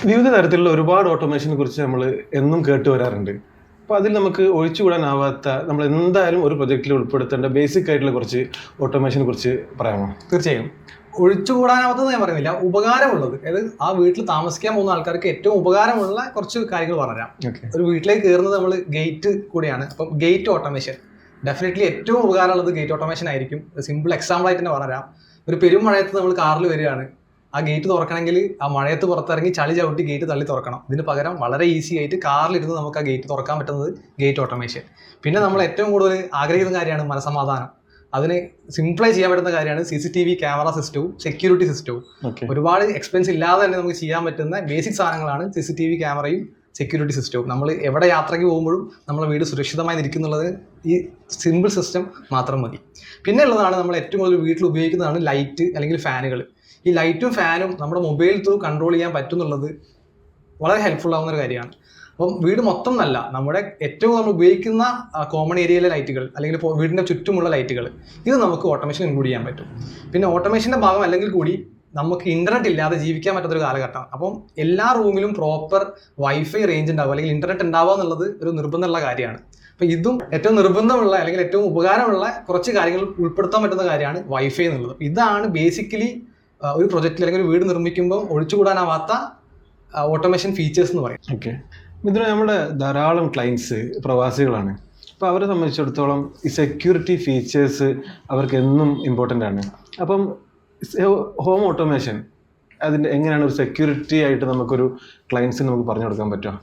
വിവിധ തരത്തിലുള്ള ഒരുപാട് ഓട്ടോമേഷനെ കുറിച്ച് നമ്മൾ എന്നും കേട്ട് വരാറുണ്ട്. അപ്പോൾ അതിൽ നമുക്ക് ഒഴിച്ചുകൂടാനാവാത്ത നമ്മൾ എന്തായാലും ഒരു പ്രൊജക്റ്റിൽ ഉൾപ്പെടുത്തേണ്ട ബേസിക് ആയിട്ടുള്ള കുറച്ച് ഓട്ടോമേഷനെ കുറിച്ച് പറയാമോ? തീർച്ചയായും. ഒഴിച്ചുകൂടാനാവാത്തത് ഞാൻ പറയുന്നില്ല, ഉപകാരമുള്ളത്. അതായത് ആ വീട്ടിൽ താമസിക്കാൻ പോകുന്ന ആൾക്കാർക്ക് ഏറ്റവും ഉപകാരമുള്ള കുറച്ച് കാര്യങ്ങൾ പറയാം. ഒരു വീട്ടിലേക്ക് കയറുന്നത് നമ്മൾ ഗേറ്റ് കൂടിയാണ്. അപ്പം ഗേറ്റ് ഓട്ടോമേഷൻ ഡെഫിനറ്റ്ലി ഏറ്റവും ഉപകാരമുള്ളത് ഗേറ്റ് ഓട്ടോമേഷൻ ആയിരിക്കും. സിമ്പിൾ എക്സാമ്പിൾ ആയിട്ട് തന്നെ പറയാം. ഒരു പെരുമഴയത്ത് നമ്മൾ കാറിൽ വരികയാണ്, ആ ഗേറ്റ് തുറക്കണമെങ്കിൽ ആ മഴയത്ത് പുറത്തിറങ്ങി ചളി ചവിട്ടി ഗേറ്റ് തള്ളി തുറക്കണം. ഇതിന് പകരം വളരെ ഈസി ആയിട്ട് കാറിലിരുന്ന് നമുക്ക് ആ ഗേറ്റ് തുറക്കാൻ പറ്റുന്നത് ഗേറ്റ് ഓട്ടോമേഷൻ. പിന്നെ നമ്മൾ ഏറ്റവും കൂടുതൽ ആഗ്രഹിക്കുന്ന കാര്യമാണ് മനസമാധാനം. അതിന് സിംപ്ലൈ ചെയ്യാൻ പറ്റുന്ന കാര്യമാണ് CCTV ക്യാമറ സിസ്റ്റവും സെക്യൂരിറ്റി സിസ്റ്റവും. ഒരുപാട് എക്സ്പെൻസ് ഇല്ലാതെ തന്നെ നമുക്ക് ചെയ്യാൻ പറ്റുന്ന ബേസിക് സാധനങ്ങളാണ് CCTV ക്യാമറയും സെക്യൂരിറ്റി സിസ്റ്റവും. നമ്മൾ എവിടെ യാത്രയ്ക്ക് പോകുമ്പോഴും നമ്മളെ വീട് സുരക്ഷിതമായി ഇരിക്കുന്നുള്ളത് ഈ സിമ്പിൾ സിസ്റ്റം മാത്രം മതി. പിന്നെ ഉള്ളതാണ് നമ്മൾ ഏറ്റവും കൂടുതൽ വീട്ടിൽ ഉപയോഗിക്കുന്നതാണ് ലൈറ്റ് അല്ലെങ്കിൽ ഫാനുകൾ. ഈ ലൈറ്റും ഫാനും നമ്മുടെ മൊബൈൽ ത്രൂ കൺട്രോൾ ചെയ്യാൻ പറ്റുന്നുള്ളത് വളരെ ഹെൽപ്ഫുൾ ആവുന്ന ഒരു കാര്യമാണ്. അപ്പം വീട് മൊത്തം എന്നല്ല, നമ്മുടെ ഏറ്റവും നമ്മൾ ഉപയോഗിക്കുന്ന കോമൺ ഏരിയയിലെ ലൈറ്റുകൾ അല്ലെങ്കിൽ വീടിൻ്റെ ചുറ്റുമുള്ള ലൈറ്റുകൾ, ഇത് നമുക്ക് ഓട്ടോമേഷൻ ഇൻക്ലൂഡ് ചെയ്യാൻ പറ്റും. പിന്നെ ഓട്ടോമേഷൻ്റെ ഭാഗം അല്ലെങ്കിൽ കൂടി നമുക്ക് ഇന്റർനെറ്റ് ഇല്ലാതെ ജീവിക്കാൻ പറ്റാത്തൊരു കാലഘട്ടമാണ്. അപ്പം എല്ലാ റൂമിലും പ്രോപ്പർ വൈഫൈ റേഞ്ച് ഉണ്ടാവുക അല്ലെങ്കിൽ ഇന്റർനെറ്റ് ഉണ്ടാവുക എന്നുള്ളത് ഒരു നിർബന്ധമുള്ള കാര്യമാണ്. അപ്പം ഇതും ഏറ്റവും നിർബന്ധമുള്ള അല്ലെങ്കിൽ ഏറ്റവും ഉപകാരമുള്ള കുറച്ച് കാര്യങ്ങൾ ഉൾപ്പെടുത്താൻ പറ്റുന്ന കാര്യമാണ് വൈഫൈ എന്നുള്ളത്. ഇതാണ് ബേസിക്കലി ഒരു പ്രൊജക്റ്റിൽ അല്ലെങ്കിൽ ഒരു വീട് നിർമ്മിക്കുമ്പോൾ ഒഴിച്ചുകൂടാനാവാത്ത ഓട്ടോമേഷൻ ഫീച്ചേഴ്സ് എന്ന് പറയും. ഓക്കെ, ഇതിന് നമ്മുടെ ധാരാളം ക്ലയൻസ് പ്രവാസികളാണ്. അപ്പോൾ അവരെ സംബന്ധിച്ചിടത്തോളം ഈ സെക്യൂരിറ്റി ഫീച്ചേഴ്സ് അവർക്ക് എന്നും ഇമ്പോർട്ടൻ്റ് ആണ്. അപ്പം ഹോം ഓട്ടോമേഷൻ അതിൻ്റെ എങ്ങനെയാണ് ഒരു സെക്യൂരിറ്റി ആയിട്ട് നമുക്കൊരു ക്ലയൻസിന് നമുക്ക് പറഞ്ഞു കൊടുക്കാൻ പറ്റുമോ?